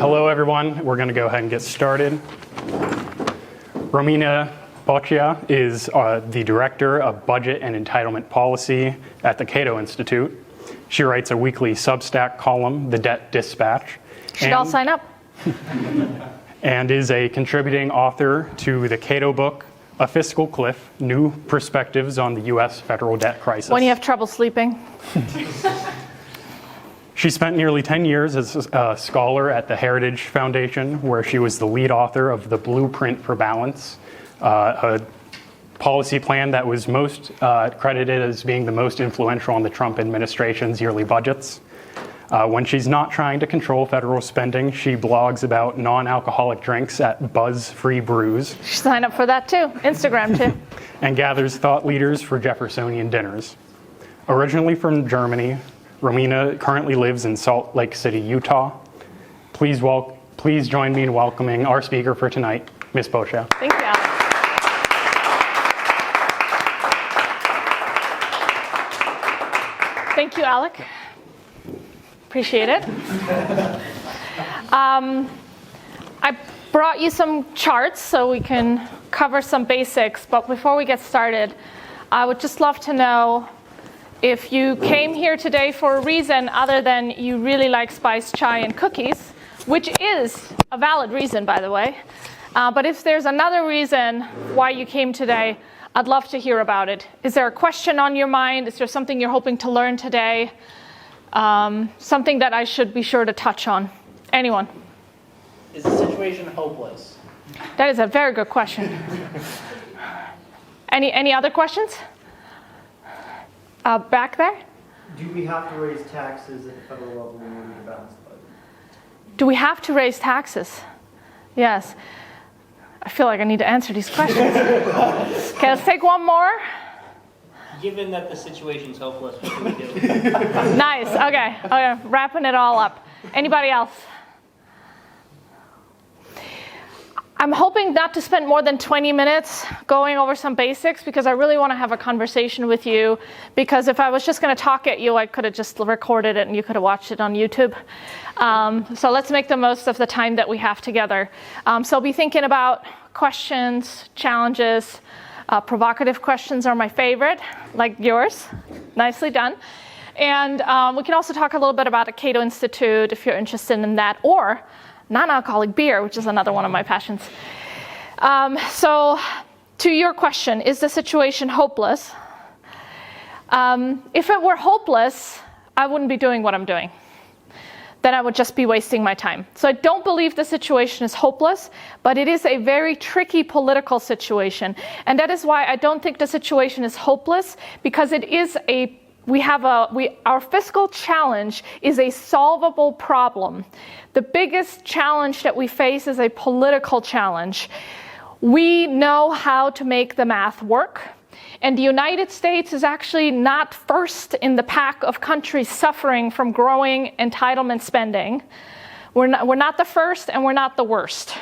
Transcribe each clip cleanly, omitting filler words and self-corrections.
Hello, everyone. We're going to go ahead and get started. Romina Boccia is the Director of Budget and Entitlement Policy at the Cato Institute. She writes a weekly Substack column, The Debt Dispatch. Should all sign up. And is a contributing author to the Cato book, A Fiscal Cliff, New Perspectives on the U.S. Federal Debt Crisis. When you have trouble sleeping. She spent nearly 10 years as a scholar at the Heritage Foundation, where she was the lead author of the Blueprint for Balance, a policy plan that was most credited as being the most influential on the Trump administration's yearly budgets. When she's not trying to control federal spending, she blogs about non-alcoholic drinks at Buzz Free Brews. Sign up for that too. Instagram too. And gathers thought leaders for Jeffersonian dinners. Originally from Germany, Romina currently lives in Salt Lake City, Utah. Please join me in welcoming our speaker for tonight, Ms. Boccia. Thank you, Alex. Thank you, Alec. Appreciate it. I brought you some charts so we can cover some basics, but before we get started, I would just love to know if you came here today for a reason other than you really like spiced chai and cookies, which is a valid reason, by the way. But if there's another reason why you came today, I'd love to hear about it. Is there a question on your mind? Is there something you're hoping to learn today? Something that I should be sure to touch on? Anyone? Is the situation hopeless? That is a very good question. Any other questions? Back there? Do we have to raise taxes at the federal level in order to balance the budget? Do we have to raise taxes? Yes. I feel like I need to answer these questions. Okay, let's take one more. Given that the situation's hopeless, what should we do? Nice. Okay, wrapping it all up. Anybody else? I'm hoping not to spend more than 20 minutes going over some basics because I really want to have a conversation with you, because if I was just going to talk at you, I could have just recorded it and you could have watched it on YouTube. So let's make the most of the time that we have together. So be thinking about questions, challenges. Provocative questions are my favorite, like yours. Nicely done. And we can also talk a little bit about the Cato Institute if you're interested in that, or non-alcoholic beer, which is another one of my passions. So to your question, is the situation hopeless? If it were hopeless, I wouldn't be doing what I'm doing. Then I would just be wasting my time. So I don't believe the situation is hopeless, but it is a very tricky political situation. And that is why I don't think the situation is hopeless, because it is our fiscal challenge is a solvable problem. The biggest challenge that we face is a political challenge. We know how to make the math work. And the United States is actually not first in the pack of countries suffering from growing entitlement spending. We're not the first, and we're not the worst.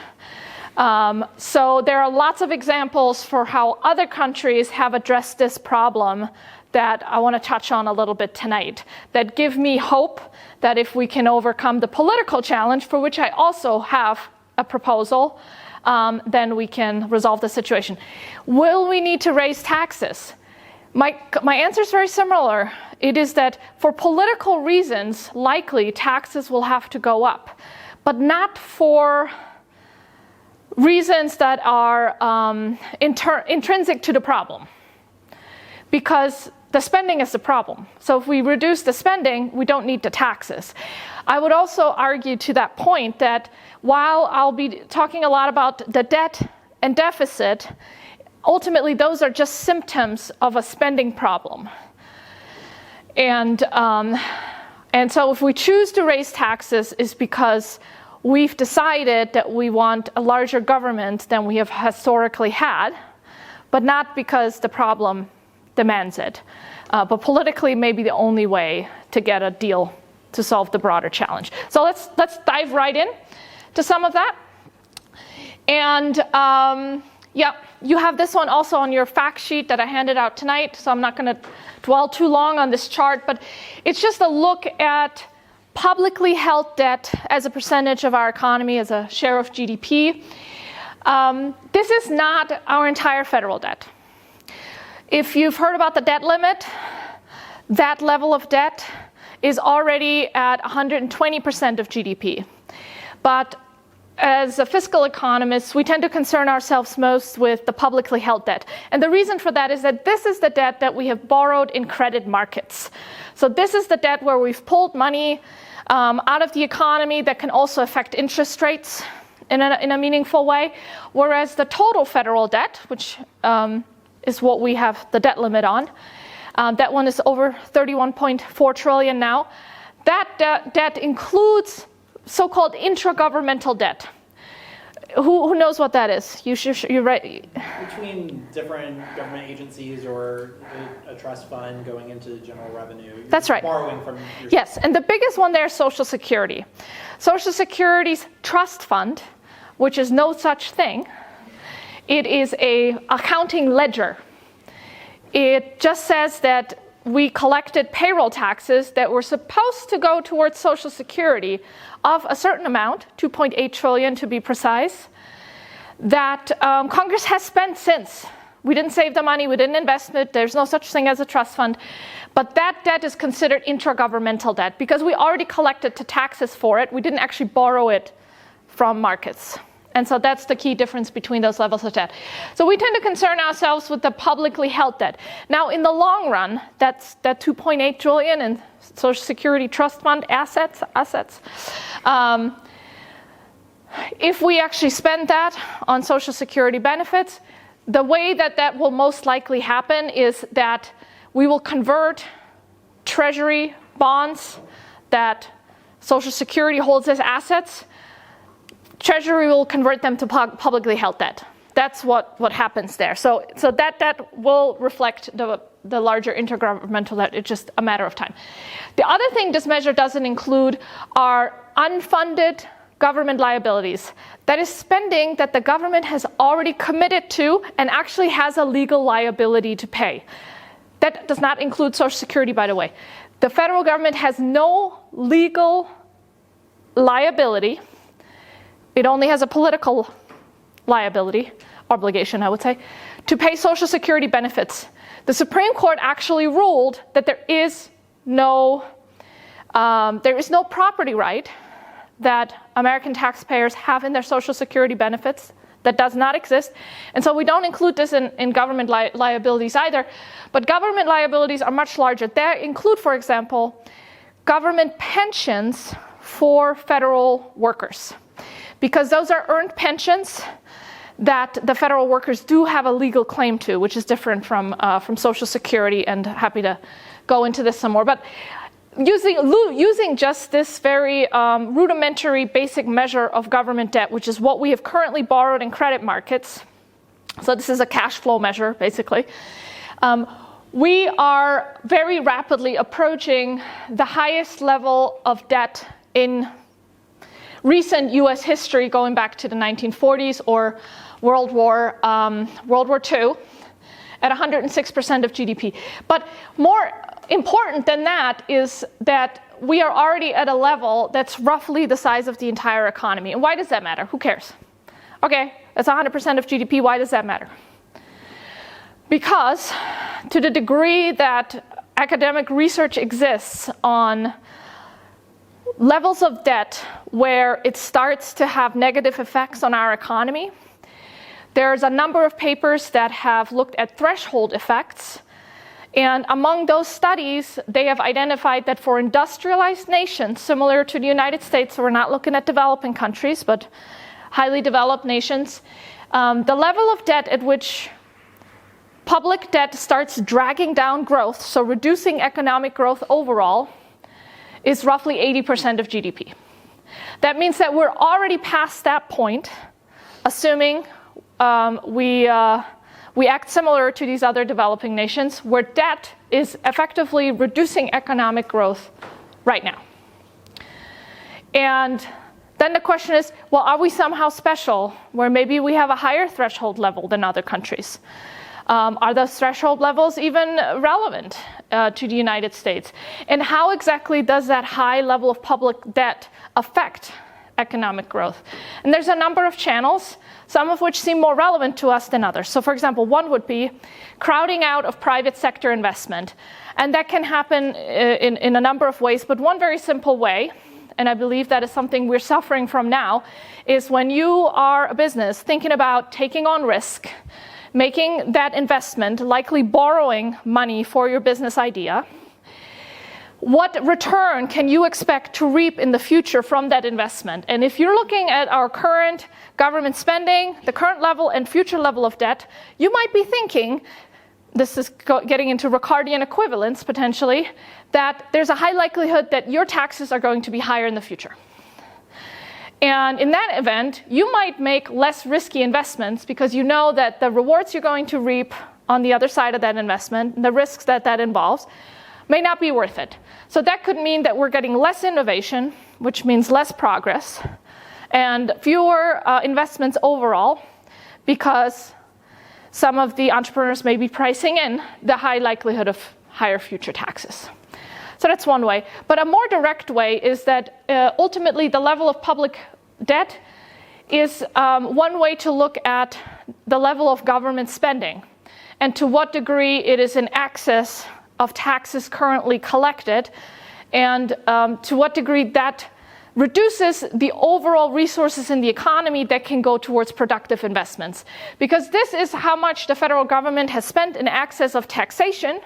So there are lots of examples for how other countries have addressed this problem that I want to touch on a little bit tonight, that give me hope that if we can overcome the political challenge, for which I also have a proposal, then we can resolve the situation. Will we need to raise taxes? My answer is very similar. It is that for political reasons, likely taxes will have to go up, but not for reasons that are intrinsic to the problem. Because the spending is the problem. So if we reduce the spending, we don't need the taxes. I would also argue to that point that while I'll be talking a lot about the debt and deficit, ultimately those are just symptoms of a spending problem. And so if we choose to raise taxes, it's because we've decided that we want a larger government than we have historically had, but not because the problem demands it. But politically, maybe the only way to get a deal to solve the broader challenge. So let's dive right in to some of that. And you have this one also on your fact sheet that I handed out tonight, so I'm not going to dwell too long on this chart, but it's just a look at publicly held debt as a percentage of our economy, as a share of GDP. This is not our entire federal debt. If you've heard about the debt limit, that level of debt is already at 120% of GDP. But as a fiscal economist, we tend to concern ourselves most with the publicly held debt. And the reason for that is that this is the debt that we have borrowed in credit markets. So this is the debt where we've pulled money out of the economy that can also affect interest rates in a meaningful way. Whereas the total federal debt, which is what we have the debt limit on, that one is over 31.4 trillion now. That debt includes so-called intragovernmental debt. Who knows what that is? You're right. Between different government agencies or a trust fund going into general revenue. That's right. Borrowing from Yes, and the biggest one there is Social Security. Social Security's trust fund, which is no such thing. It is a accounting ledger. It just says that we collected payroll taxes that were supposed to go towards Social Security of a certain amount, 2.8 trillion to be precise, that Congress has spent since. We didn't save the money, we didn't invest it, there's no such thing as a trust fund. But that debt is considered intragovernmental debt because we already collected the taxes for it. We didn't actually borrow it from markets. And so that's the key difference between those levels of debt. So we tend to concern ourselves with the publicly held debt. Now, in the long run, that's that 2.8 trillion in Social Security trust fund assets. If we actually spend that on Social Security benefits, the way that that will most likely happen is that we will convert Treasury bonds that Social Security holds as assets. Treasury will convert them to publicly held debt. That's what happens there. So that will reflect the larger intergovernmental debt. It's just a matter of time. The other thing this measure doesn't include are unfunded government liabilities. That is spending that the government has already committed to and actually has a legal liability to pay. That does not include Social Security, by the way. The federal government has no legal liability. It only has a political liability, obligation, I would say, to pay Social Security benefits. The Supreme Court actually ruled that there is no property right that American taxpayers have in their Social Security benefits. That does not exist. And so we don't include this in government liabilities either. But government liabilities are much larger. They include, for example, government pensions for federal workers. Because those are earned pensions that the federal workers do have a legal claim to, which is different from Social Security, and happy to go into this some more. But using just this very rudimentary basic measure of government debt, which is what we have currently borrowed in credit markets, so this is a cash flow measure, basically, we are very rapidly approaching the highest level of debt in recent U.S. history, going back to the 1940s or World War II, at 106% of GDP. But more important than that is that we are already at a level that's roughly the size of the entire economy. And why does that matter? Who cares? Okay, that's 100% of GDP. Why does that matter? Because to the degree that academic research exists on levels of debt where it starts to have negative effects on our economy, there's a number of papers that have looked at threshold effects. And among those studies, they have identified that for industrialized nations, similar to the United States, so we're not looking at developing countries, but highly developed nations, the level of debt at which public debt starts dragging down growth, so reducing economic growth overall, is roughly 80% of GDP. That means that we're already past that point, assuming we act similar to these other developing nations, where debt is effectively reducing economic growth right now. And then the question is, well, are we somehow special, where maybe we have a higher threshold level than other countries? Are those threshold levels even relevant to the United States? And how exactly does that high level of public debt affect economic growth? And there's a number of channels, some of which seem more relevant to us than others. So for example, one would be crowding out of private sector investment. And that can happen in a number of ways, but one very simple way, and I believe that is something we're suffering from now, is when you are a business thinking about taking on risk, making that investment, likely borrowing money for your business idea, what return can you expect to reap in the future from that investment? And if you're looking at our current government spending, the current level and future level of debt, you might be thinking, this is getting into Ricardian equivalence potentially, that there's a high likelihood that your taxes are going to be higher in the future. And in that event, you might make less risky investments because you know that the rewards you're going to reap on the other side of that investment, the risks that that involves, may not be worth it. So that could mean that we're getting less innovation, which means less progress, and fewer investments overall, because some of the entrepreneurs may be pricing in the high likelihood of higher future taxes. So that's one way. But a more direct way is that ultimately the level of public debt is one way to look at the level of government spending and to what degree it is in excess of taxes currently collected, and to what degree that reduces the overall resources in the economy that can go towards productive investments. Because this is how much the federal government has spent in excess of taxation,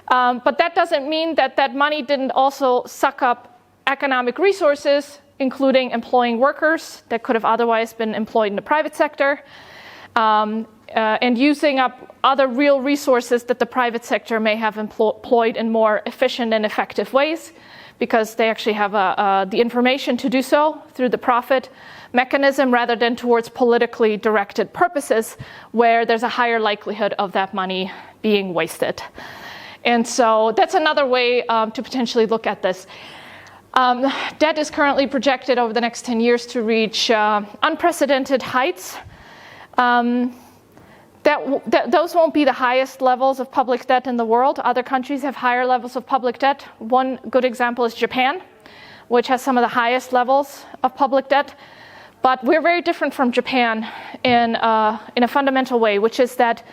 but that doesn't mean that that money didn't also suck up economic resources, including employing workers that could have otherwise been employed in the private sector, and using up other real resources that the private sector may have employed in more efficient and effective ways, because they actually have the information to do so through the profit mechanism rather than towards politically directed purposes where there's a higher likelihood of that money being wasted. And so that's another way to potentially look at this. Debt is currently projected over the next 10 years to reach unprecedented heights. Those won't be the highest levels of public debt in the world. Other countries have higher levels of public debt. One good example is Japan, which has some of the highest levels of public debt. But we're very different from Japan in a fundamental way, which is that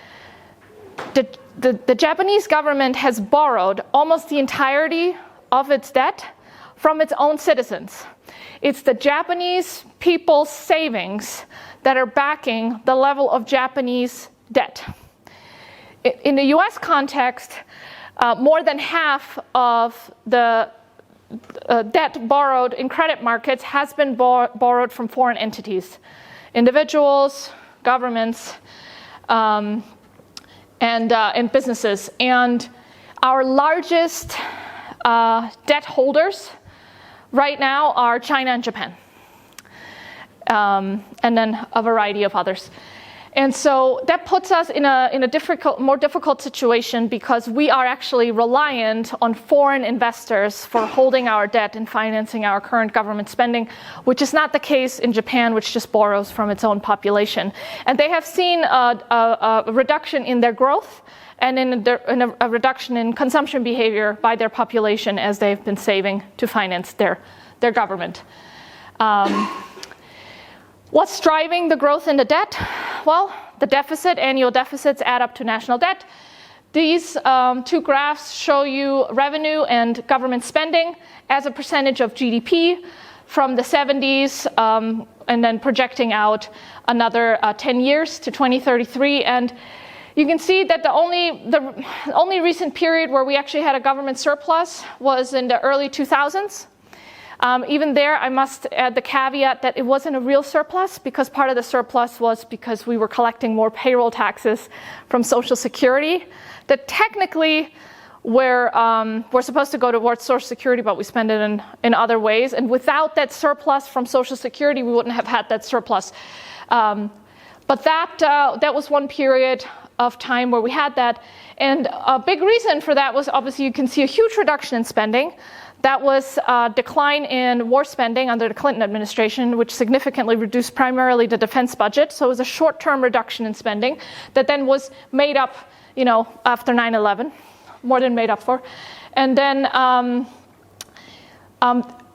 the Japanese government has borrowed almost the entirety of its debt from its own citizens. It's the Japanese people's savings that are backing the level of Japanese debt. In the US context, more than half of the debt borrowed in credit markets has been borrowed from foreign entities, individuals, governments, and businesses. And our largest debt holders right now are China and Japan, and then a variety of others. And so that puts us in a more difficult situation because we are actually reliant on foreign investors for holding our debt and financing our current government spending, which is not the case in Japan, which just borrows from its own population. And they have seen a reduction in their growth and in a reduction in consumption behavior by their population as they've been saving to finance their government. What's driving the growth in the debt? Well, the annual deficits add up to national debt. These two graphs show you revenue and government spending as a percentage of GDP from the 70s, and then projecting out another 10 years to 2033. And you can see that the only recent period where we actually had a government surplus was in the early 2000s. Even there, I must add the caveat that it wasn't a real surplus, because part of the surplus was because we were collecting more payroll taxes from Social Security that technically were supposed to go towards Social Security, but we spend it in other ways. And without that surplus from Social Security, we wouldn't have had that surplus. But that was one period of time where we had that. And a big reason for that was obviously you can see a huge reduction in spending. That was a decline in war spending under the Clinton administration, which significantly reduced primarily the defense budget. So it was a short-term reduction in spending that then was made up, after 9/11, more than made up for. And then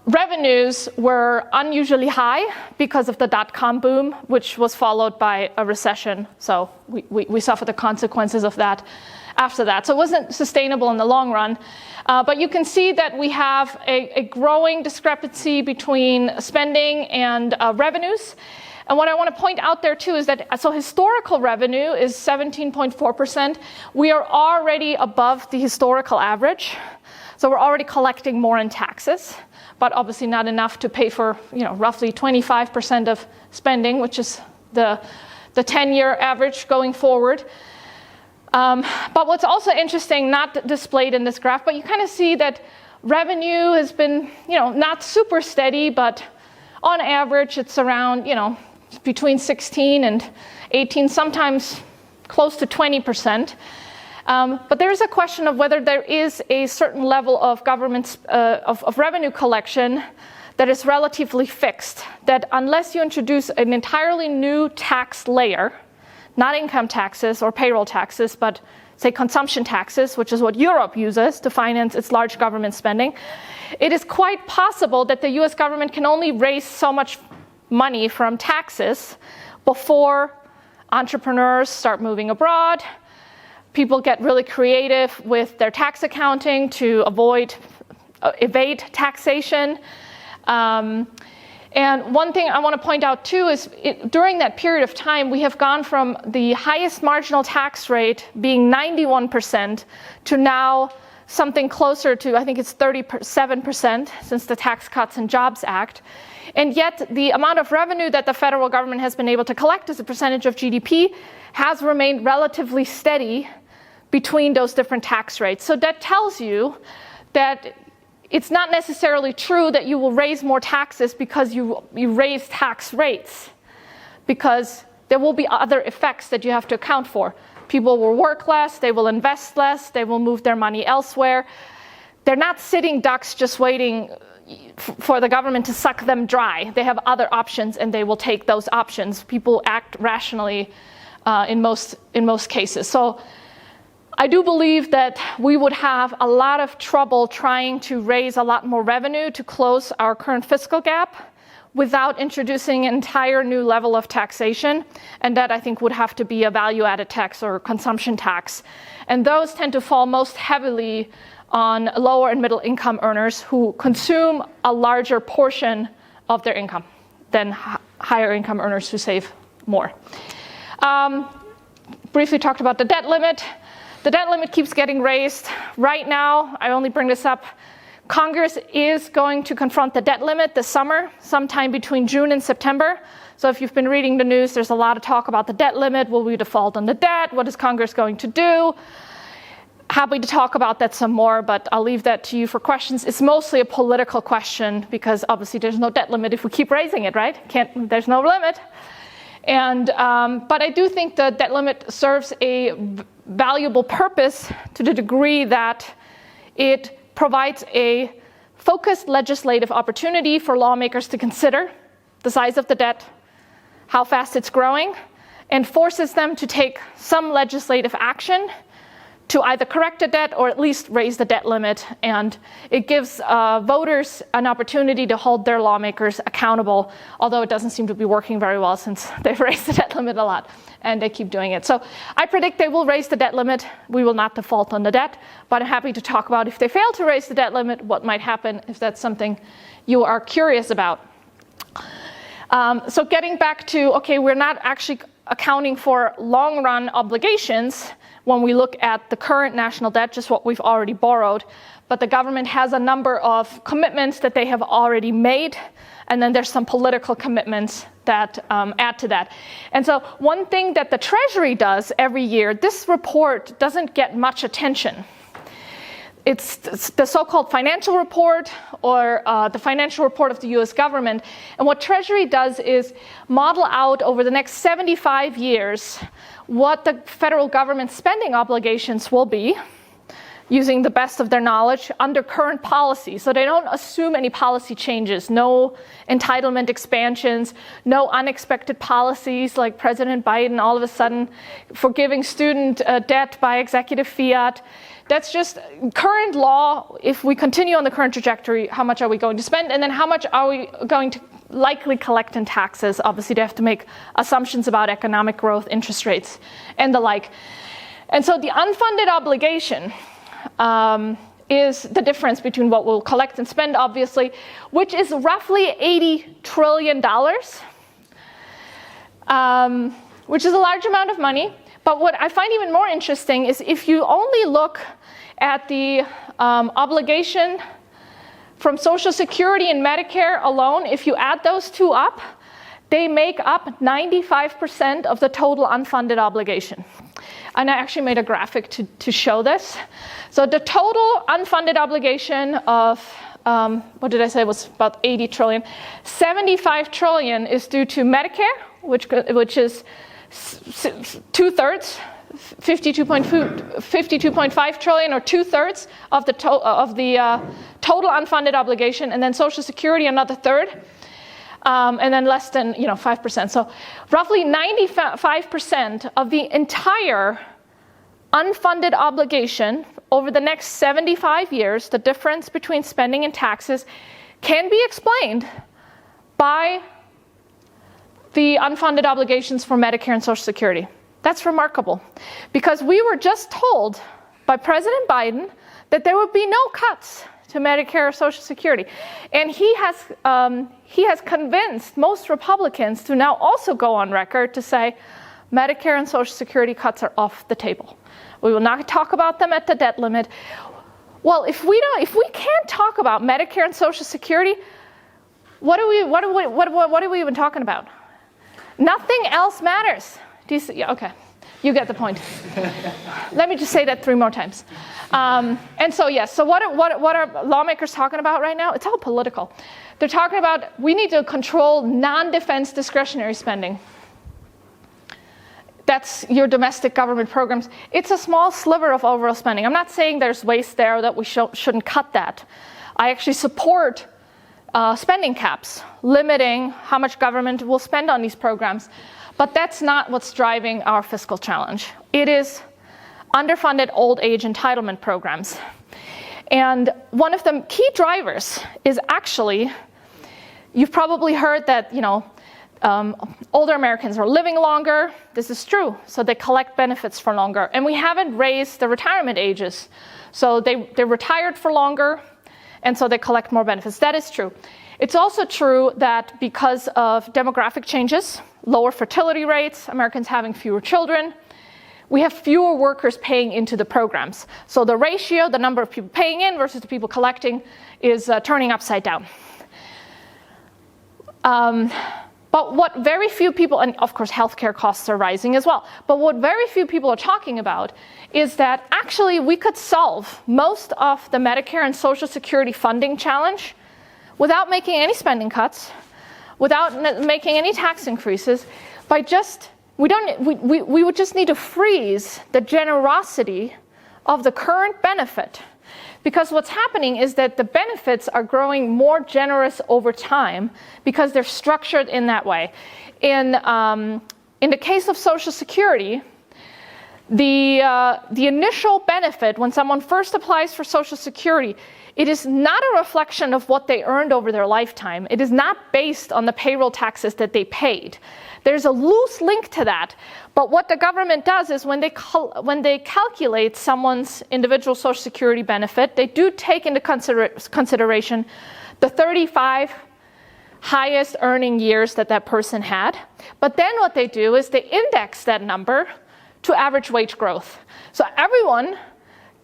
revenues were unusually high because of the dot-com boom, which was followed by a recession. So we suffered the consequences of that after that. So it wasn't sustainable in the long run. But you can see that we have a growing discrepancy between spending and revenues. And what I want to point out there too is that, so historical revenue is 17.4%. We are already above the historical average. So we're already collecting more in taxes, but obviously not enough to pay for, roughly 25% of spending, which is the 10-year average going forward. But what's also interesting, not displayed in this graph, but you kind of see that revenue has been, not super steady, but on average it's around, between 16 and 18, sometimes close to 20%. But there is a question of whether there is a certain level of government of revenue collection that is relatively fixed, that unless you introduce an entirely new tax layer, not income taxes or payroll taxes, but say consumption taxes, which is what Europe uses to finance its large government spending, it is quite possible that the US government can only raise so much money from taxes before entrepreneurs start moving abroad. People get really creative with their tax accounting to evade taxation. And one thing I want to point out too is during that period of time, we have gone from the highest marginal tax rate being 91% to now something closer to, I think it's 37% since the Tax Cuts and Jobs Act. And yet the amount of revenue that the federal government has been able to collect as a percentage of GDP has remained relatively steady between those different tax rates. So that tells you that it's not necessarily true that you will raise more taxes because you raise tax rates, because there will be other effects that you have to account for. People will work less, they will invest less, they will move their money elsewhere. They're not sitting ducks just waiting for the government to suck them dry. They have other options and they will take those options. People act rationally in most cases. So I do believe that we would have a lot of trouble trying to raise a lot more revenue to close our current fiscal gap without introducing an entire new level of taxation. And that I think would have to be a value-added tax or consumption tax. And those tend to fall most heavily on lower and middle income earners who consume a larger portion of their income than higher income earners who save more. Briefly talked about the debt limit. The debt limit keeps getting raised. Right now, I only bring this up, Congress is going to confront the debt limit this summer, sometime between June and September. So if you've been reading the news, there's a lot of talk about the debt limit. Will we default on the debt? What is Congress going to do? Happy to talk about that some more, but I'll leave that to you for questions. It's mostly a political question because obviously there's no debt limit if we keep raising it, right? There's no limit. And but I do think the debt limit serves a valuable purpose to the degree that it provides a focused legislative opportunity for lawmakers to consider the size of the debt, how fast it's growing, and forces them to take some legislative action to either correct the debt or at least raise the debt limit. And it gives voters an opportunity to hold their lawmakers accountable, although it doesn't seem to be working very well since they've raised the debt limit a lot and they keep doing it. So I predict they will raise the debt limit. We will not default on the debt, but I'm happy to talk about if they fail to raise the debt limit, what might happen if that's something you are curious about. So getting back to, okay, we're not actually accounting for long-run obligations when we look at the current national debt, just what we've already borrowed. But the government has a number of commitments that they have already made, and then there's some political commitments that add to that. And so one thing that the Treasury does every year, this report doesn't get much attention. It's the so-called financial report or the financial report of the US government. And what Treasury does is model out over the next 75 years what the federal government spending obligations will be. using the best of their knowledge under current policy. So they don't assume any policy changes, no entitlement expansions, no unexpected policies like President Biden all of a sudden forgiving student debt by executive fiat. That's just current law. If we continue on the current trajectory, how much are we going to spend? And then how much are we going to likely collect in taxes? Obviously, they have to make assumptions about economic growth, interest rates, and the like. And so the unfunded obligation is the difference between what we'll collect and spend, obviously, which is roughly $80 trillion, which is a large amount of money. But what I find even more interesting is if you only look at the obligation from Social Security and Medicare alone, if you add those two up, they make up 95% of the total unfunded obligation. And I actually made a graphic to show this. So the total unfunded obligation of, what did I say, was about 80 trillion. 75 trillion is due to Medicare, which is 2/3, 52.5 trillion, or 2/3 of the total unfunded obligation, and then Social Security another third, and then less than 5%. So roughly 95% of the entire unfunded obligation over the next 75 years, the difference between spending and taxes, can be explained by the unfunded obligations for Medicare and Social Security. That's remarkable, because we were just told by President Biden that there would be no cuts to Medicare or Social Security. And he has convinced most Republicans to now also go on record to say Medicare and Social Security cuts are off the table. We will not talk about them at the debt limit. Well, if we can't talk about Medicare and Social Security, what are we even talking about? Nothing else matters. Do you see? Okay, you get the point. Let me just say that 3 more times. And so yes, so what are lawmakers talking about right now? It's all political. They're talking about we need to control non-defense discretionary spending. That's your domestic government programs. It's a small sliver of overall spending. I'm not saying there's waste there that we shouldn't cut that. I actually support spending caps, limiting how much government will spend on these programs. But that's not what's driving our fiscal challenge. It is underfunded old age entitlement programs. And one of the key drivers is actually, you've probably heard that, older Americans are living longer. This is true. So they collect benefits for longer. And we haven't raised the retirement ages. So they're retired for longer, and so they collect more benefits. That is true. It's also true that because of demographic changes, lower fertility rates, Americans having fewer children, we have fewer workers paying into the programs. So the ratio, the number of people paying in versus the people collecting, is turning upside down. But what very few people, and of course healthcare costs are rising as well, but what very few people are talking about is that actually we could solve most of the Medicare and Social Security funding challenge without making any spending cuts, without making any tax increases, by just, we would just need to freeze the generosity of the current benefit. Because what's happening is that the benefits are growing more generous over time because they're structured in that way. In the case of Social Security, the initial benefit when someone first applies for Social Security, it is not a reflection of what they earned over their lifetime. It is not based on the payroll taxes that they paid. There's a loose link to that. But what the government does is when they calculate someone's individual Social Security benefit, they do take into consideration the 35 highest earning years that person had. But then what they do is they index that number to average wage growth. So everyone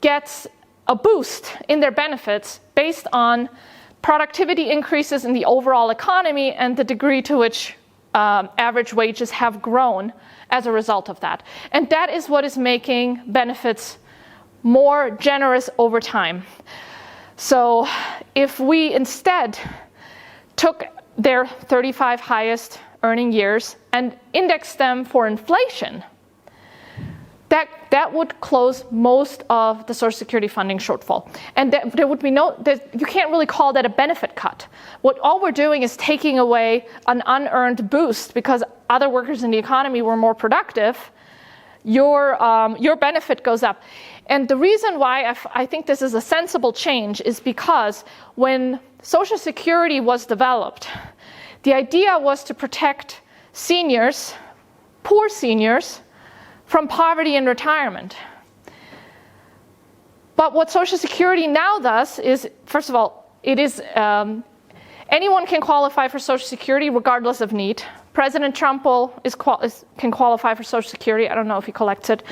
gets a boost in their benefits based on productivity increases in the overall economy and the degree to which average wages have grown as a result of that. And that is what is making benefits more generous over time. So if we instead took their 35 highest earning years and indexed them for inflation, that that would close most of the Social Security funding shortfall. And there would be you can't really call that a benefit cut. All we're doing is taking away an unearned boost because other workers in the economy were more productive. Your benefit goes up. And the reason why I think this is a sensible change is because when Social Security was developed, the idea was to protect seniors, poor seniors, from poverty in retirement. But what Social Security now does is, first of all, it is anyone can qualify for Social Security regardless of need. President Trump can qualify for Social Security. I don't know if he collects it,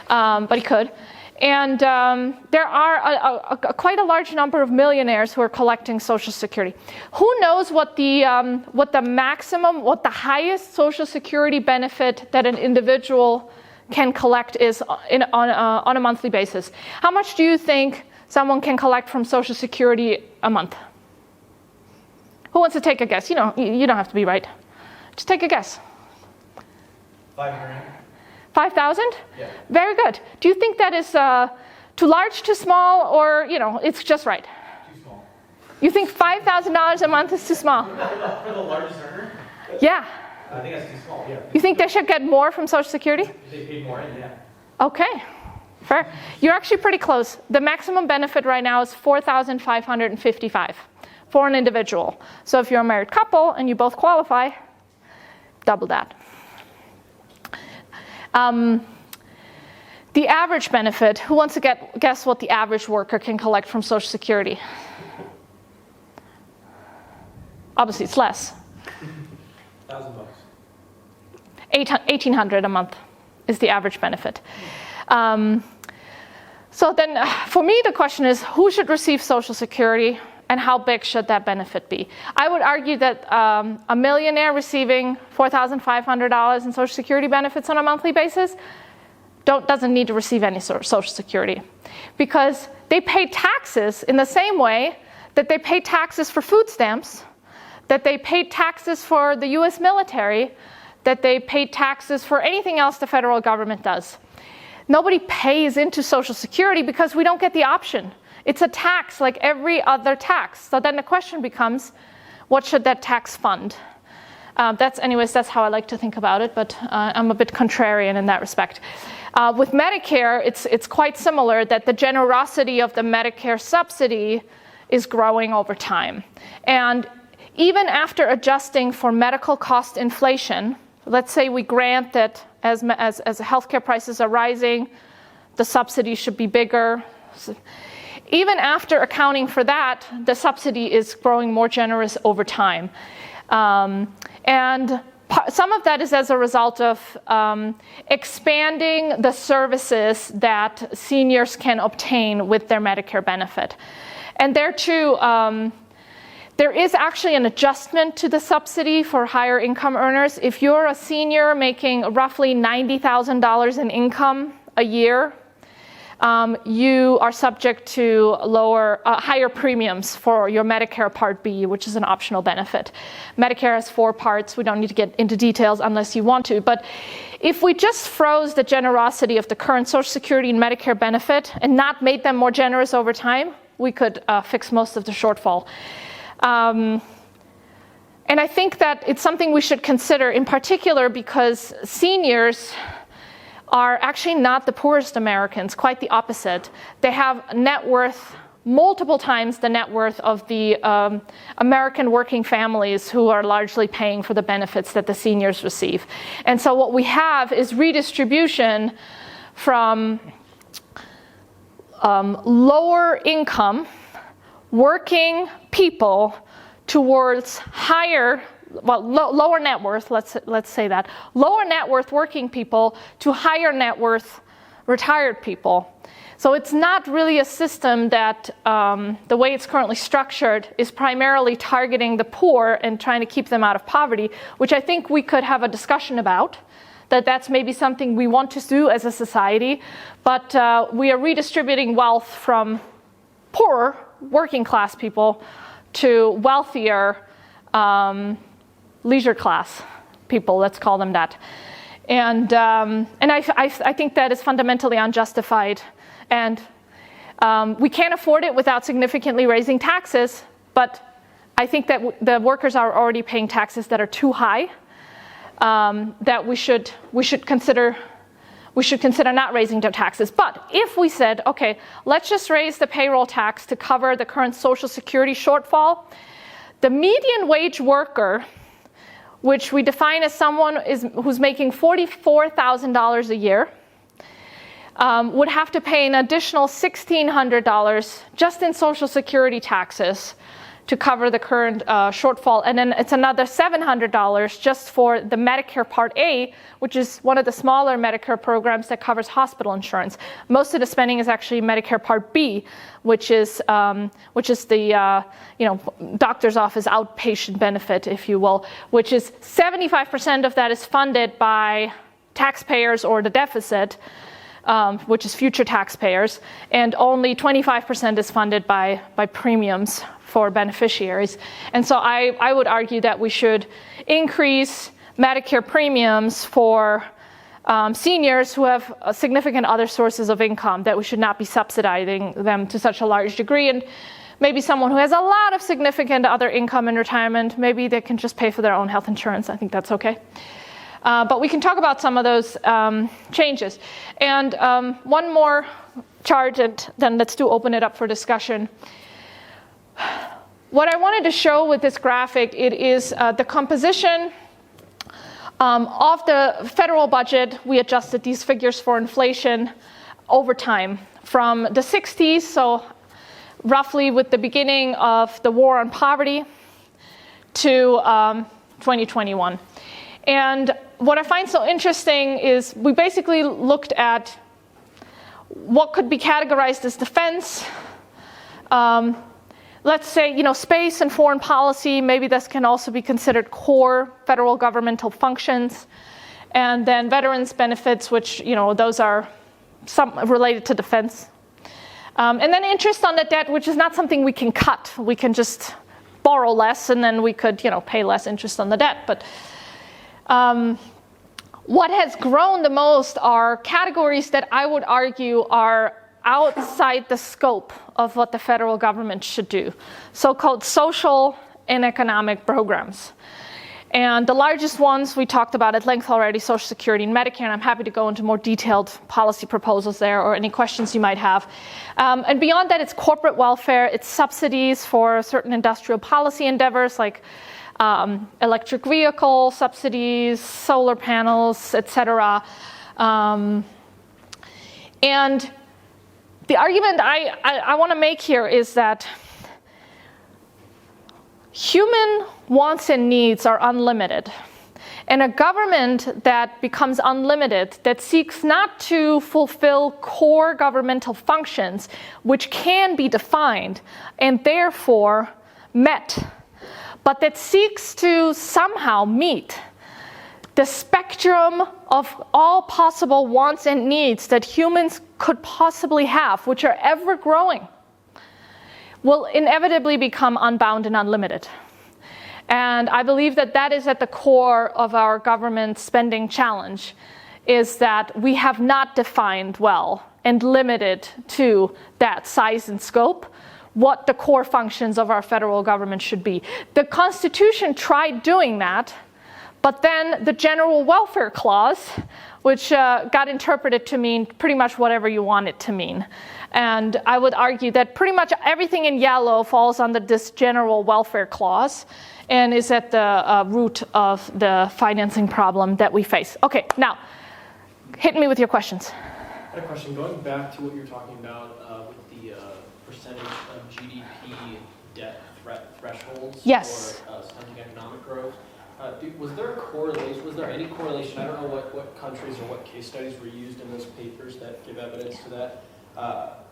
but he could. And there are quite a large number of millionaires who are collecting Social Security. Who knows what the maximum, what the highest Social Security benefit that an individual can collect is on a monthly basis? How much do you think someone can collect from Social Security a month? Who wants to take a guess? You don't have to be right. Just take a guess. $5,000. 5,000? Yeah. Very good. Do you think that is too large, too small, or it's just right? Too small. You think $5,000 a month is too small? For the largest earner? Yeah. I think that's too small, yeah. You think they should get more from Social Security? They paid more in, yeah. Okay. Fair. You're actually pretty close. The maximum benefit right now is $4,555 for an individual. So if you're a married couple and you both qualify, double that. The average benefit, who wants to guess what the average worker can collect from Social Security? Obviously, it's less. $1,000. $1,800 a month is the average benefit. So then, for me, the question is, who should receive Social Security, and how big should that benefit be? I would argue that a millionaire receiving $4,500 in Social Security benefits on a monthly basis doesn't need to receive any sort of Social Security, because they pay taxes in the same way that they pay taxes for food stamps, that they pay taxes for the U.S. military, that they pay taxes for anything else the federal government does. Nobody pays into Social Security because we don't get the option. It's a tax like every other tax. So then the question becomes, what should that tax fund? That's how I like to think about it, but I'm a bit contrarian in that respect. With Medicare, it's quite similar, that the generosity of the Medicare subsidy is growing over time. And even after adjusting for medical cost inflation, let's say we grant that as healthcare prices are rising, the subsidy should be bigger. Even after accounting for that, the subsidy is growing more generous over time. And some of that is as a result of expanding the services that seniors can obtain with their Medicare benefit. And there too, there is actually an adjustment to the subsidy for higher income earners. If you're a senior making roughly $90,000 in income a year, you are subject to higher premiums for your Medicare Part B, which is an optional benefit. Medicare has 4 parts. We don't need to get into details unless you want to. But if we just froze the generosity of the current Social Security and Medicare benefit and not made them more generous over time, we could fix most of the shortfall. And I think that it's something we should consider, in particular because seniors are actually not the poorest Americans, quite the opposite. They have net worth multiple times the net worth of the American working families who are largely paying for the benefits that the seniors receive. And so what we have is redistribution from lower income working people towards lower net worth, let's say that, lower net worth working people to higher net worth retired people. So it's not really a system that, the way it's currently structured, is primarily targeting the poor and trying to keep them out of poverty, which I think we could have a discussion about, that's maybe something we want to do as a society, but we are redistributing wealth from poorer working class people to wealthier leisure class people, let's call them that. And I think that is fundamentally unjustified. And we can't afford it without significantly raising taxes, but I think that the workers are already paying taxes that are too high, that we should consider not raising their taxes. But if we said, okay, let's just raise the payroll tax to cover the current Social Security shortfall, the median wage worker, which we define as someone who's making $44,000 a year, would have to pay an additional $1,600 just in Social Security taxes to cover the current shortfall. And then it's another $700 just for the Medicare Part A, which is one of the smaller Medicare programs that covers hospital insurance. Most of the spending is actually Medicare Part B, which is the doctor's office outpatient benefit, if you will, which is 75% of that is funded by taxpayers or the deficit, which is future taxpayers, and only 25% is funded by premiums for beneficiaries. And so I would argue that we should increase Medicare premiums for seniors who have significant other sources of income, that we should not be subsidizing them to such a large degree. And maybe someone who has a lot of significant other income in retirement, maybe they can just pay for their own health insurance. I think that's okay. But we can talk about some of those changes. And one more chart, and then let's open it up for discussion. What I wanted to show with this graphic, it is the composition of the federal budget. We adjusted these figures for inflation over time from the 60s, so roughly with the beginning of the war on poverty, to 2021. And what I find so interesting is we basically looked at what could be categorized as defense. Let's say, space and foreign policy, maybe this can also be considered core federal governmental functions. And then veterans benefits, which, those are some related to defense. And then interest on the debt, which is not something we can cut. We can just borrow less, and then we could, pay less interest on the debt. But what has grown the most are categories that I would argue are outside the scope of what the federal government should do, so-called social and economic programs. And the largest ones we talked about at length already, Social Security and Medicare, and I'm happy to go into more detailed policy proposals there or any questions you might have. And beyond that, it's corporate welfare, it's subsidies for certain industrial policy endeavors like electric vehicle subsidies, solar panels, etc. And the argument I want to make here is that human wants and needs are unlimited. And a government that becomes unlimited, that seeks not to fulfill core governmental functions, which can be defined and therefore met, but that seeks to somehow meet the spectrum of all possible wants and needs that humans could possibly have, which are ever growing, will inevitably become unbound and unlimited. And I believe that that is at the core of our government spending challenge, is that we have not defined well and limited to that size and scope what the core functions of our federal government should be. The Constitution tried doing that, but then the General Welfare Clause, which got interpreted to mean pretty much whatever you want it to mean. And I would argue that pretty much everything in yellow falls under this General Welfare Clause and is at the root of the financing problem that we face. Okay, now, hit me with your questions. I had a question. Going back to what you're talking about with the percentage of GDP debt thresholds Yes. for stunting economic growth, was there a correlation? Was there any correlation? I don't know what countries or what case studies were used in those papers that give evidence to that.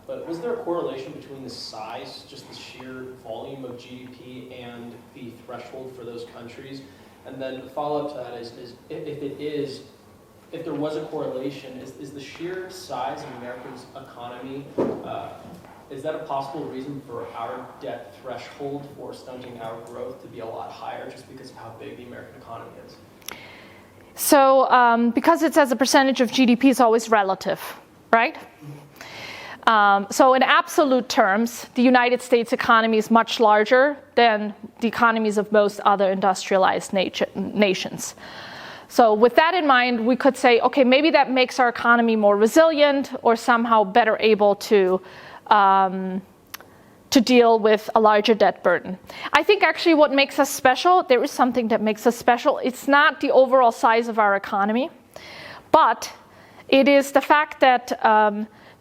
But was there a correlation between the size, just the sheer volume of GDP, and the threshold for those countries? And then the follow-up to that is if there was a correlation, is the sheer size of America's economy, is that a possible reason for our debt threshold for stunting our growth to be a lot higher just because of how big the American economy is? So because it's as a percentage of GDP, it's always relative, right? So in absolute terms, the United States economy is much larger than the economies of most other industrialized nations. So with that in mind, we could say, okay, maybe that makes our economy more resilient or somehow better able to deal with a larger debt burden. I think actually what makes us special, there is something that makes us special. It's not the overall size of our economy, but it is the fact that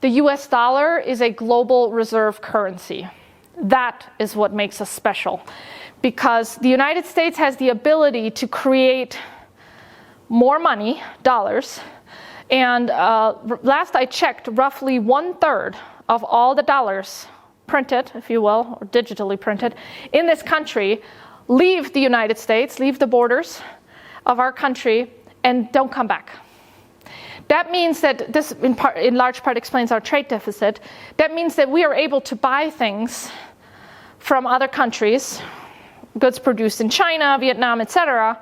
the US dollar is a global reserve currency. That is what makes us special, because the United States has the ability to create more money, dollars, and last I checked, roughly 1/3 of all the dollars printed, if you will, or digitally printed, in this country leave the United States, leave the borders of our country, and don't come back. That means that this, in large part, explains our trade deficit. That means that we are able to buy things from other countries, goods produced in China, Vietnam, etc.,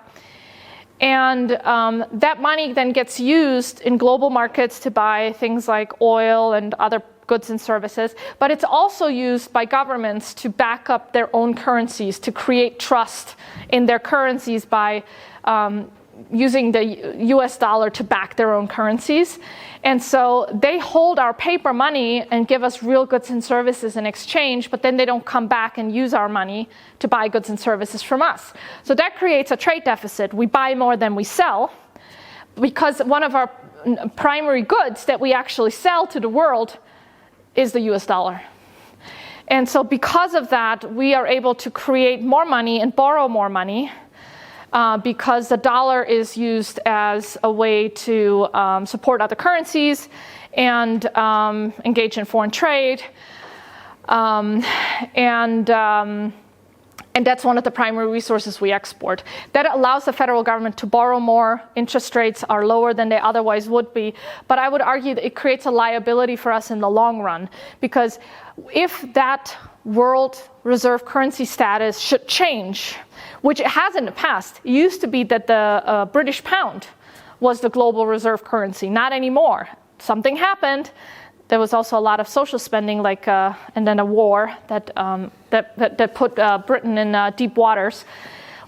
and that money then gets used in global markets to buy things like oil and other goods and services, but it's also used by governments to back up their own currencies, to create trust in their currencies by using the US dollar to back their own currencies. And so they hold our paper money and give us real goods and services in exchange, but then they don't come back and use our money to buy goods and services from us. So that creates a trade deficit. We buy more than we sell, because one of our primary goods that we actually sell to the world is the US dollar. And so because of that, we are able to create more money and borrow more money because the dollar is used as a way to support other currencies and engage in foreign trade. And that's one of the primary resources we export. That allows the federal government to borrow more. Interest rates are lower than they otherwise would be. But I would argue that it creates a liability for us in the long run, because if that world reserve currency status should change, which it has in the past, it used to be that the British pound was the global reserve currency. Not anymore. Something happened. There was also a lot of social spending, and then a war that put Britain in deep waters,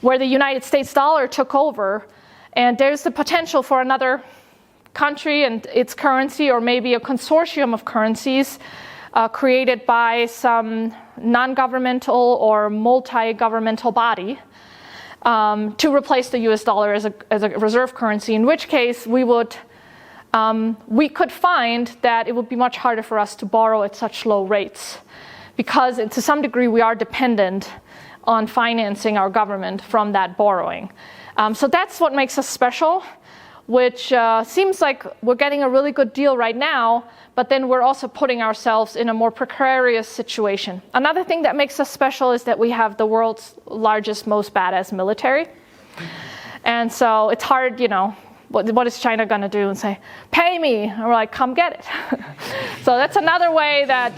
where the United States dollar took over, and there's the potential for another country and its currency, or maybe a consortium of currencies created by some non-governmental or multi-governmental body to replace the US dollar as a reserve currency, in which case we could find that it would be much harder for us to borrow at such low rates, because to some degree we are dependent on financing our government from that borrowing. So that's what makes us special, which seems like we're getting a really good deal right now, but then we're also putting ourselves in a more precarious situation. Another thing that makes us special is that we have the world's largest, most badass military. And so it's hard, what is China going to do and say, pay me? And we're like, come get it. So that's another way that,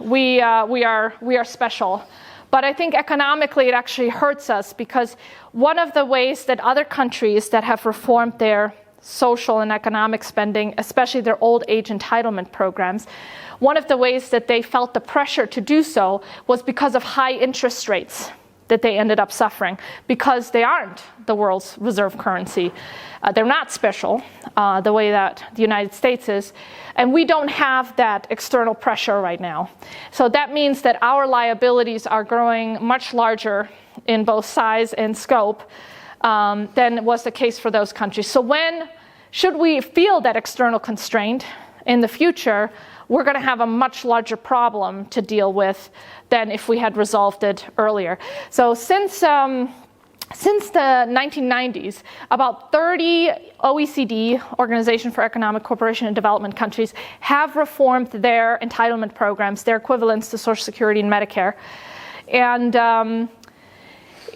we are special. But I think economically it actually hurts us, because one of the ways that other countries that have reformed their social and economic spending, especially their old age entitlement programs, one of the ways that they felt the pressure to do so was because of high interest rates that they ended up suffering, because they aren't the world's reserve currency. They're not special the way that the United States is, and we don't have that external pressure right now. So that means that our liabilities are growing much larger in both size and scope than was the case for those countries. So should we feel that external constraint in the future, we're going to have a much larger problem to deal with than if we had resolved it earlier. So since the 1990s, about 30 OECD, Organization for Economic Cooperation and Development countries, have reformed their entitlement programs, their equivalents to Social Security and Medicare. And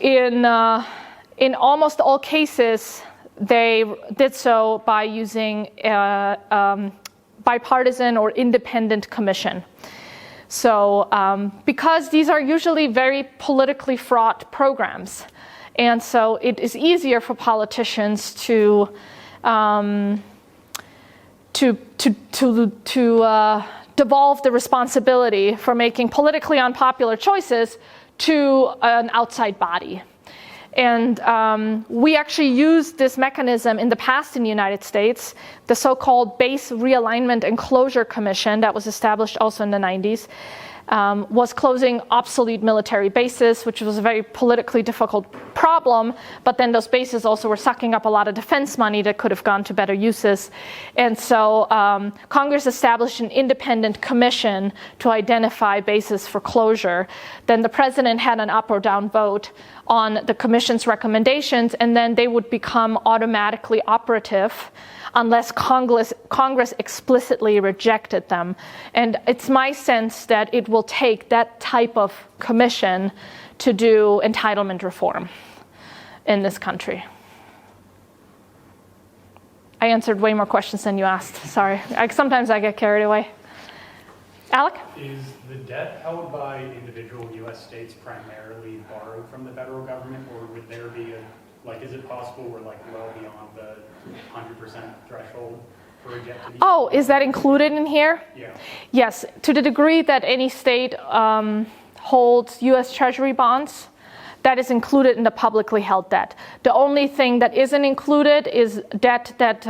in almost all cases, they did so by using bipartisan or independent commission. So because these are usually very politically fraught programs, And so it is easier for politicians to devolve the responsibility for making politically unpopular choices to an outside body. And we actually used this mechanism in the past in the United States, the so-called Base Realignment and Closure Commission that was established also in the 90s. Was closing obsolete military bases, which was a very politically difficult problem, but then those bases also were sucking up a lot of defense money that could have gone to better uses. And so Congress established an independent commission to identify bases for closure. Then the president had an up or down vote on the commission's recommendations, and then they would become automatically operative unless Congress explicitly rejected them. And it's my sense that it will take that type of commission to do entitlement reform in this country. I answered way more questions than you asked. Sorry. Sometimes I get carried away. Alec? Is the debt held by individual U.S. states primarily borrowed from the federal government, or would there be is it possible we're well beyond the 100% threshold for a debt to be? Oh, is that included in here? Yeah. Yes, to the degree that any state holds U.S. Treasury bonds, that is included in the publicly held debt. The only thing that isn't included is debt that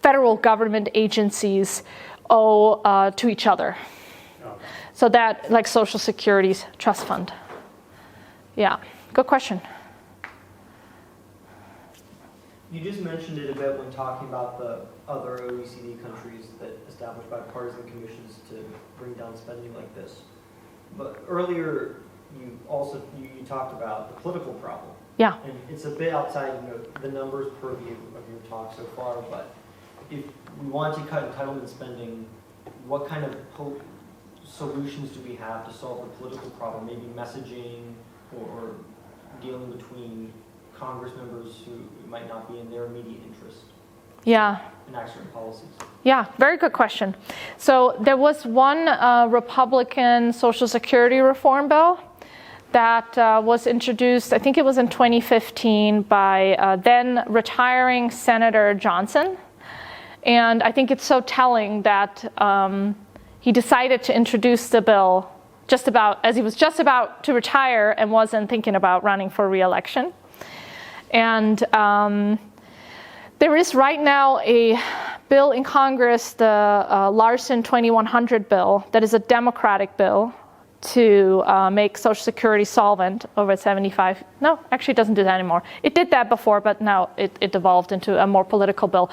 federal government agencies owe to each other. Okay. So that, like Social Security's trust fund. Yeah, good question. You just mentioned it a bit when talking about the other OECD countries that establish bipartisan commissions to bring down spending like this. But earlier, you talked about the political problem. Yeah. And it's a bit outside the numbers purview of your talk so far, but if we want to cut entitlement spending, what kind of solutions do we have to solve the political problem? Maybe messaging or dealing between Congress members who might not be in their immediate interest. Yeah. Enact certain policies. Yeah, very good question. So there was one Republican Social Security reform bill that was introduced, I think it was in 2015, by then retiring Senator Johnson. And I think it's so telling that he decided to introduce the bill just about as he was just about to retire and wasn't thinking about running for re-election. And there is right now a bill in Congress, the Larson 2100 bill, that is a Democratic bill to make Social Security solvent over 75. No, actually it doesn't do that anymore. It did that before, but now it devolved into a more political bill.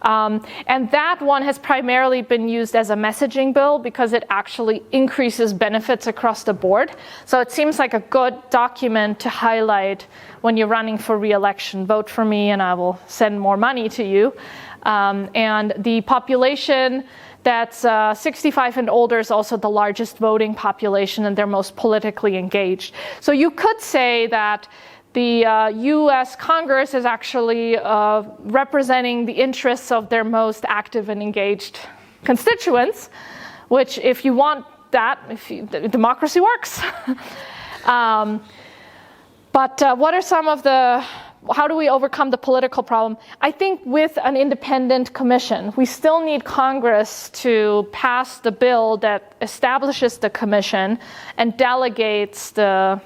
And that one has primarily been used as a messaging bill because it actually increases benefits across the board. So it seems like a good document to highlight when you're running for re-election. Vote for me and I will send more money to you. And the population that's 65 and older is also the largest voting population and they're most politically engaged. So you could say that the U.S. Congress is actually representing the interests of their most active and engaged constituents, which if you want that, democracy works. But what are some of how do we overcome the political problem? I think with an independent commission, we still need Congress to pass the bill that establishes the commission and delegates it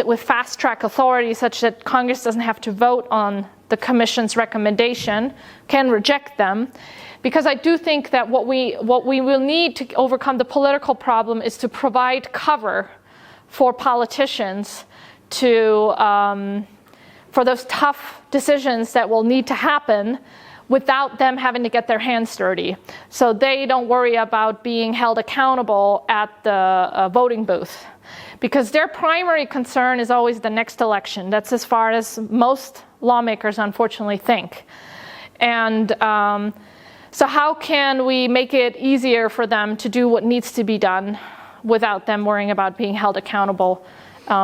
with fast-track authority such that Congress doesn't have to vote on the commission's recommendation, can reject them. Because I do think that what we will need to overcome the political problem is to provide cover for politicians for those tough decisions that will need to happen without them having to get their hands dirty. So they don't worry about being held accountable at the voting booth. Because their primary concern is always the next election. That's as far as most lawmakers unfortunately think. And so how can we make it easier for them to do what needs to be done without them worrying about being held accountable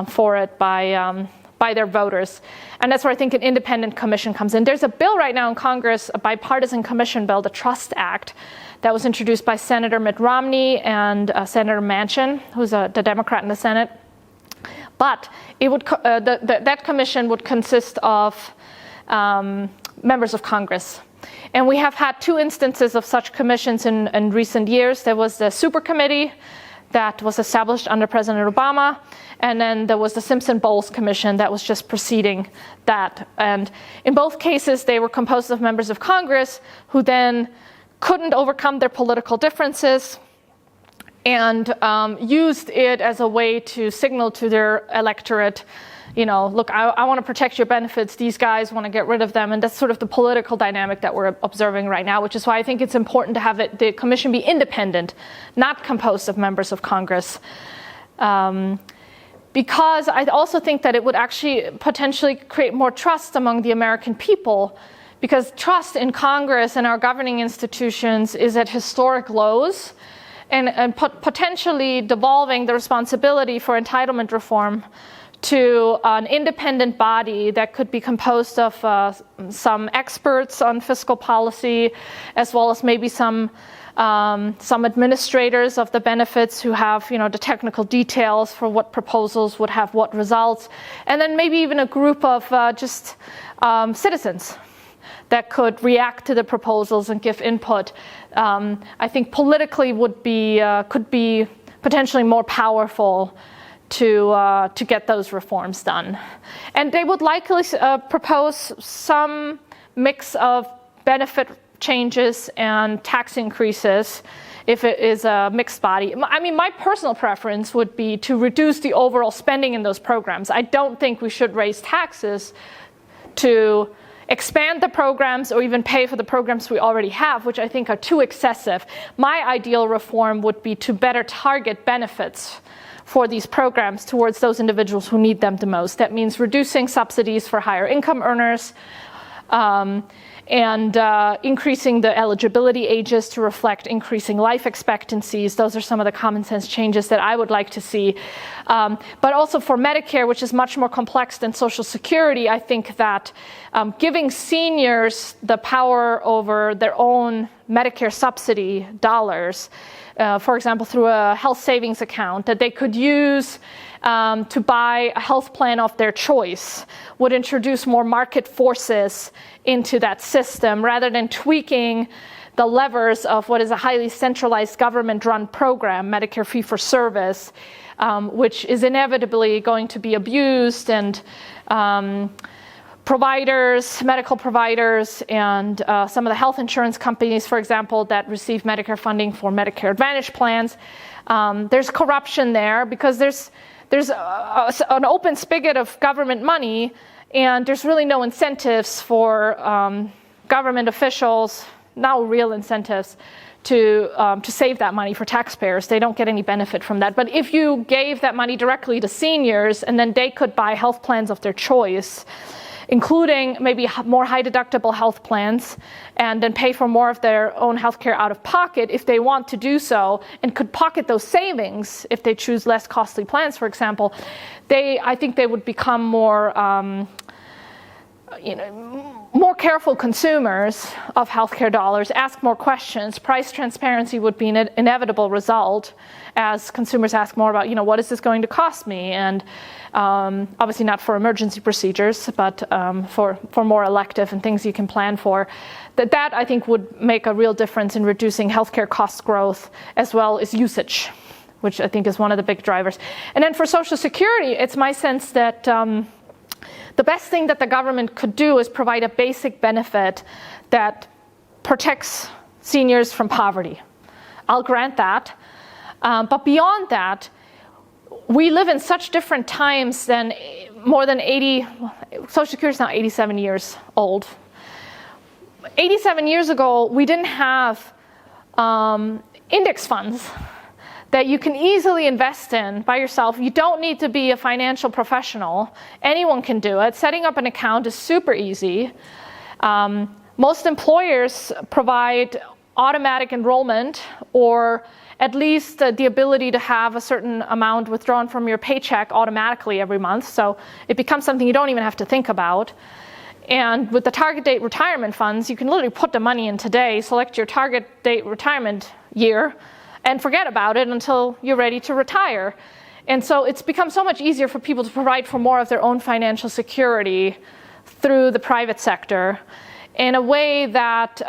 for it by their voters? And that's where I think an independent commission comes in. There's a bill right now in Congress, a bipartisan commission bill, the Trust Act, that was introduced by Senator Mitt Romney and Senator Manchin, who's the Democrat in the Senate. But it would that commission would consist of members of Congress. And we have had 2 instances of such commissions in recent years. There was the Super Committee that was established under President Obama, and then there was the Simpson-Bowles Commission that was just preceding that. And in both cases, they were composed of members of Congress who then couldn't overcome their political differences and used it as a way to signal to their electorate, look, I want to protect your benefits. These guys want to get rid of them. And that's sort of the political dynamic that we're observing right now, which is why I think it's important to have the commission be independent, not composed of members of Congress. Because I also think that it would actually potentially create more trust among the American people, because trust in Congress and our governing institutions is at historic lows, and potentially devolving the responsibility for entitlement reform to an independent body that could be composed of some experts on fiscal policy, as well as maybe some administrators of the benefits who have, the technical details for what proposals would have what results, and then maybe even a group of citizens that could react to the proposals and give input. I think politically could be potentially more powerful to get those reforms done. And they would likely propose some mix of benefit changes and tax increases if it is a mixed body. I mean, my personal preference would be to reduce the overall spending in those programs. I don't think we should raise taxes to expand the programs or even pay for the programs we already have, which I think are too excessive. My ideal reform would be to better target benefits for these programs towards those individuals who need them the most. That means reducing subsidies for higher income earners, and increasing the eligibility ages to reflect increasing life expectancies. Those are some of the common sense changes that I would like to see. But also for Medicare, which is much more complex than Social Security, I think that giving seniors the power over their own Medicare subsidy dollars, for example, through a health savings account that they could use to buy a health plan of their choice, would introduce more market forces into that system rather than tweaking the levers of what is a highly centralized government-run program, Medicare fee-for-service, which is inevitably going to be abused, and providers, medical providers, and some of the health insurance companies, for example, that receive Medicare funding for Medicare Advantage plans. There's corruption there because there's an open spigot of government money, and there's really no incentives for government officials, now real incentives, to save that money for taxpayers. They don't get any benefit from that. But if you gave that money directly to seniors, and then they could buy health plans of their choice, including maybe more high deductible health plans, and then pay for more of their own health care out of pocket if they want to do so, and could pocket those savings if they choose less costly plans, for example, I think they would become more careful consumers of healthcare dollars, ask more questions. Price transparency would be an inevitable result as consumers ask more about, what is this going to cost me? And obviously not for emergency procedures, but for more elective and things you can plan for. That I think would make a real difference in reducing healthcare cost growth as well as usage, which I think is one of the big drivers. And then for Social Security, it's my sense that the best thing that the government could do is provide a basic benefit that protects seniors from poverty. I'll grant that. But beyond that, we live in such different times than Social Security is now 87 years old. 87 years ago, we didn't have index funds that you can easily invest in by yourself. You don't need to be a financial professional. Anyone can do it. Setting up an account is super easy. Most employers provide automatic enrollment, or at least the ability to have a certain amount withdrawn from your paycheck automatically every month. So it becomes something you don't even have to think about. And with the target date retirement funds, you can literally put the money in today, select your target date retirement year, and forget about it until you're ready to retire. And so it's become so much easier for people to provide for more of their own financial security through the private sector in a way that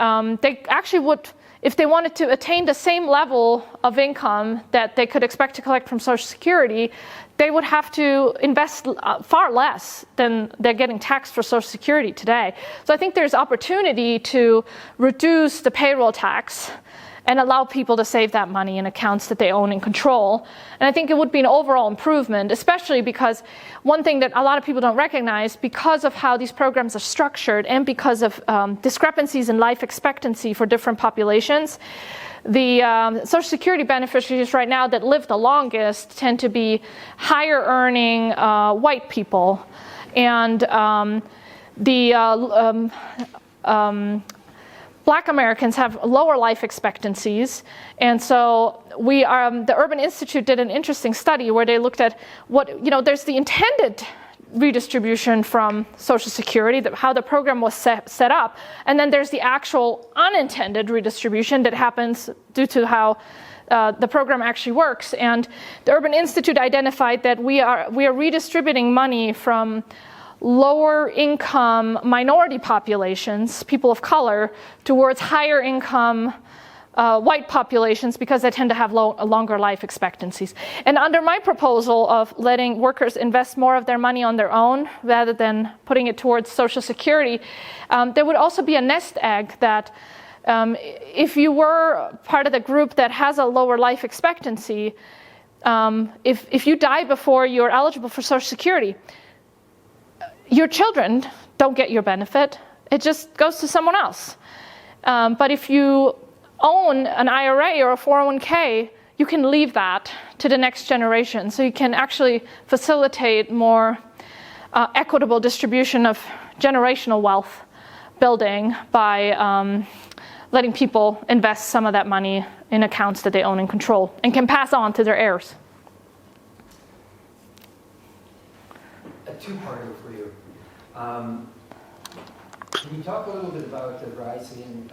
they actually would, if they wanted to attain the same level of income that they could expect to collect from Social Security, they would have to invest far less than they're getting taxed for Social Security today. So I think there's opportunity to reduce the payroll tax and allow people to save that money in accounts that they own and control. And I think it would be an overall improvement, especially because one thing that a lot of people don't recognize, because of how these programs are structured and because of discrepancies in life expectancy for different populations, the Social Security beneficiaries right now that live the longest tend to be higher earning white people. And Black Americans have lower life expectancies, and so the Urban Institute did an interesting study where they looked at there's the intended redistribution from Social Security, how the program was set up, and then there's the actual unintended redistribution that happens due to how the program actually works. And the Urban Institute identified that we are redistributing money from lower income minority populations, people of color, towards higher income white populations because they tend to have longer life expectancies. And under my proposal of letting workers invest more of their money on their own rather than putting it towards Social Security, there would also be a nest egg that if you were part of the group that has a lower life expectancy, if you die before you're eligible for Social Security, your children don't get your benefit. It just goes to someone else. But if you own an IRA or a 401k, you can leave that to the next generation. So you can actually facilitate more equitable distribution of generational wealth building by letting people invest some of that money in accounts that they own and control and can pass on to their heirs. A two-parter for you. Can you talk a little bit about the rising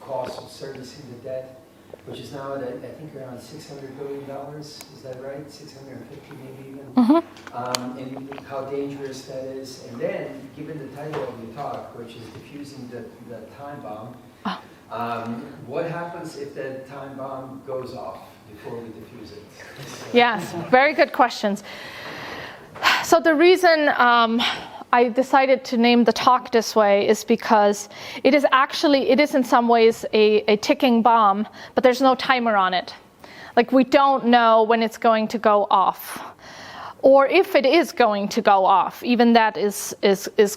cost of servicing the debt, which is now at, I think, around $600 billion, is that right? 650 maybe even? Mm-hmm. And how dangerous that is. And then, given the title of your talk, which is Defusing the Time Bomb, what happens if the time bomb goes off before we defuse it? Yes, very good questions. So the reason I decided to name the talk this way is because it is in some ways a ticking bomb, but there's no timer on it. Like, we don't know when it's going to go off, or if it is going to go off. Even that is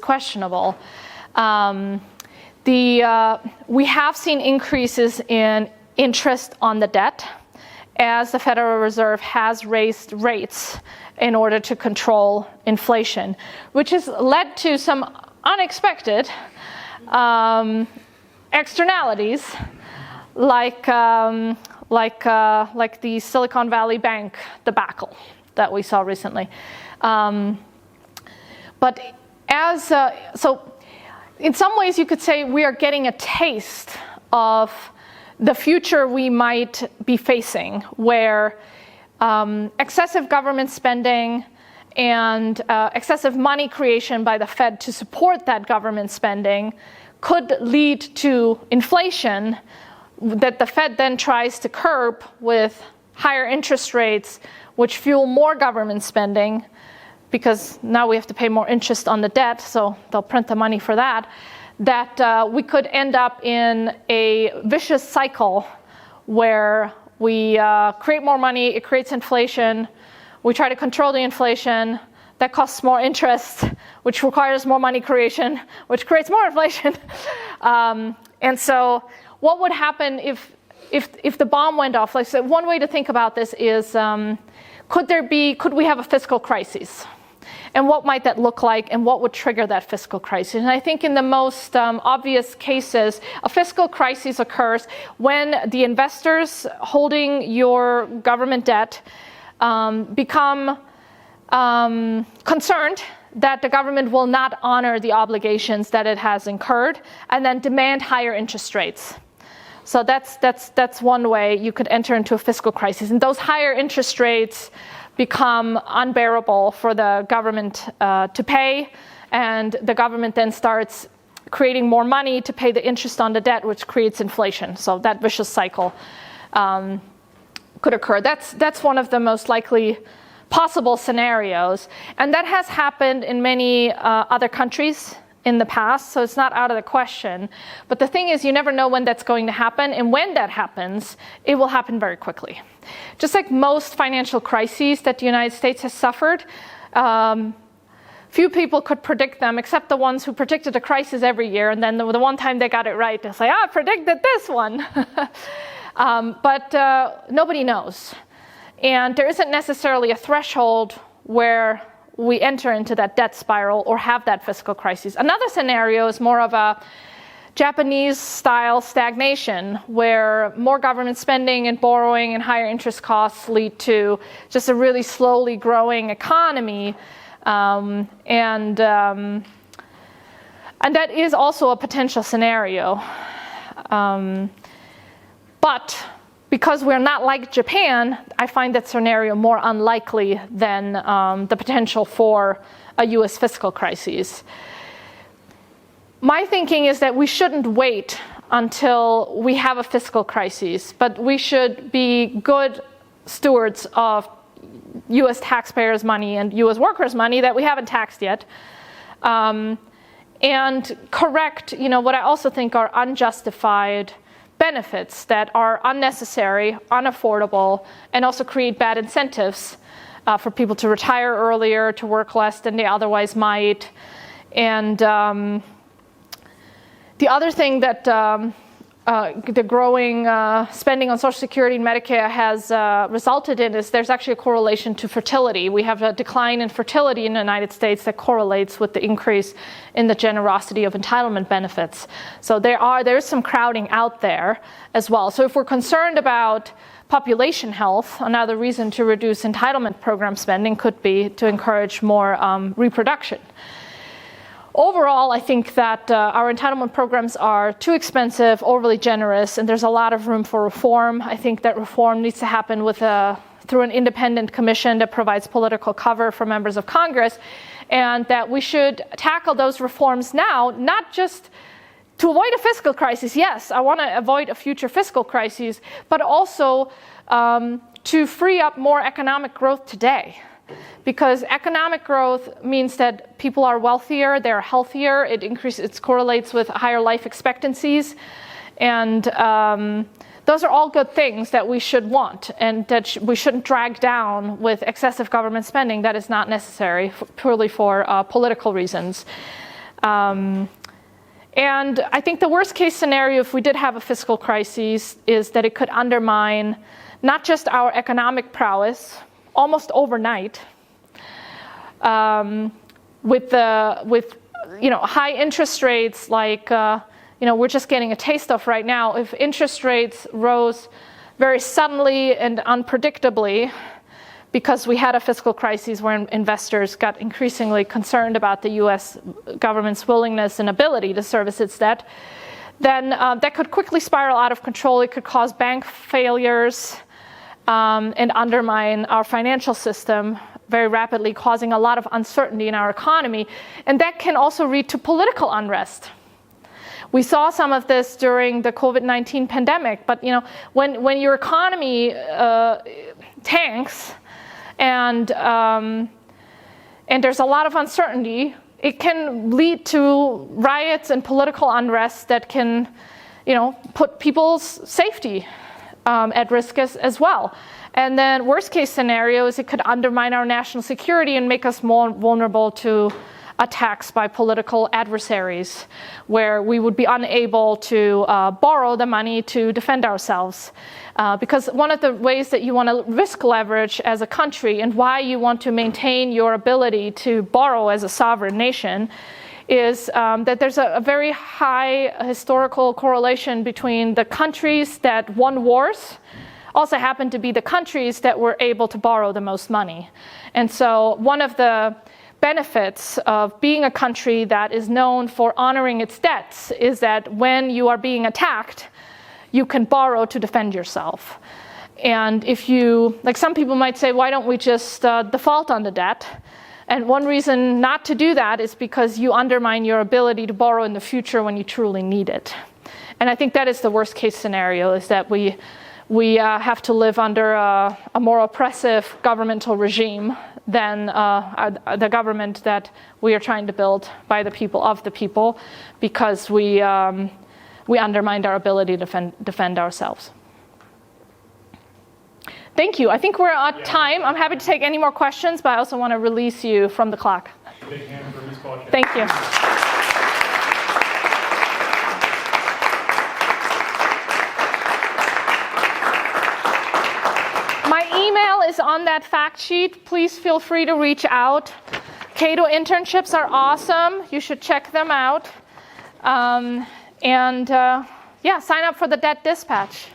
questionable. We have seen increases in interest on the debt as the Federal Reserve has raised rates in order to control inflation, which has led to some unexpected externalities, like the Silicon Valley Bank debacle that we saw recently. But so in some ways you could say we are getting a taste of the future we might be facing, where excessive government spending and excessive money creation by the Fed to support that government spending could lead to inflation that the Fed then tries to curb with higher interest rates, which fuel more government spending, because now we have to pay more interest on the debt, so they'll print the money for that. That we could end up in a vicious cycle where we create more money, it creates inflation, we try to control the inflation, that costs more interest, which requires more money creation, which creates more inflation. And so what would happen if the bomb went off? Like, so one way to think about this is, could we have a fiscal crisis? And what might that look like, and what would trigger that fiscal crisis? And I think in the most obvious cases, a fiscal crisis occurs when the investors holding your government debt become concerned that the government will not honor the obligations that it has incurred, and then demand higher interest rates So that's one way you could enter into a fiscal crisis. And those higher interest rates become unbearable for the government to pay, and the government then starts creating more money to pay the interest on the debt, which creates inflation. So that vicious cycle could occur. That's one of the most likely possible scenarios. And that has happened in many other countries in the past, so it's not out of the question. But the thing is, you never know when that's going to happen, and when that happens, it will happen very quickly. Just like most financial crises that the United States has suffered, few people could predict them, except the ones who predicted a crisis every year, and then the one time they got it right, they'll say, I predicted this one. But nobody knows. And there isn't necessarily a threshold where we enter into that debt spiral or have that fiscal crisis. Another scenario is more of a Japanese-style stagnation, where more government spending and borrowing and higher interest costs lead to just a really slowly growing economy. And that is also a potential scenario. But because we're not like Japan, I find that scenario more unlikely than the potential for a US fiscal crisis. My thinking is that we shouldn't wait until we have a fiscal crisis, but we should be good stewards of US taxpayers' money and US workers' money that we haven't taxed yet. And correct, what I also think are unjustified benefits that are unnecessary, unaffordable, and also create bad incentives for people to retire earlier, to work less than they otherwise might. And the other thing that the growing spending on Social Security and Medicare has resulted in is there's actually a correlation to fertility. We have a decline in fertility in the United States that correlates with the increase in the generosity of entitlement benefits. So there's some crowding out there as well. So if we're concerned about population health, another reason to reduce entitlement program spending could be to encourage more reproduction. Overall, I think that our entitlement programs are too expensive, overly generous, and there's a lot of room for reform. I think that reform needs to happen through an independent commission that provides political cover for members of Congress, and that we should tackle those reforms now, not just to avoid a fiscal crisis. Yes, I want to avoid a future fiscal crisis, but also to free up more economic growth today. Because economic growth means that people are wealthier, they're healthier, it correlates with higher life expectancies, and those are all good things that we should want, and that we shouldn't drag down with excessive government spending that is not necessary purely for political reasons. And I think the worst case scenario, if we did have a fiscal crisis, is that it could undermine not just our economic prowess, almost overnight, with high interest rates like we're just getting a taste of right now. If interest rates rose very suddenly and unpredictably because we had a fiscal crisis where investors got increasingly concerned about the U.S. government's willingness and ability to service its debt, then that could quickly spiral out of control. It could cause bank failures, and undermine our financial system very rapidly, causing a lot of uncertainty in our economy. And that can also lead to political unrest. We saw some of this during the COVID-19 pandemic, but when your economy tanks and there's a lot of uncertainty, it can lead to riots and political unrest that can put people's safety at risk as well. And then worst case scenario is it could undermine our national security and make us more vulnerable to attacks by political adversaries, where we would be unable to borrow the money to defend ourselves. Because one of the ways that you want to risk leverage as a country, and why you want to maintain your ability to borrow as a sovereign nation, is that there's a very high historical correlation between the countries that won wars also happen to be the countries that were able to borrow the most money. And so one of the benefits of being a country that is known for honoring its debts is that when you are being attacked, you can borrow to defend yourself. And if you, like some people might say, why don't we just default on the debt? And one reason not to do that is because you undermine your ability to borrow in the future when you truly need it. And I think that is the worst case scenario, is that we have to live under a more oppressive governmental regime than the government that we are trying to build by the people, of the people, because we undermined our ability to defend ourselves. Thank you. I think we're at time. I'm happy to take any more questions, but I also want to release you from the clock. Big hand for Ms. Balchek. Thank you. My email is on that fact sheet. Please feel free to reach out. Cato internships are awesome. You should check them out. Yeah, sign up for the Debt Dispatch.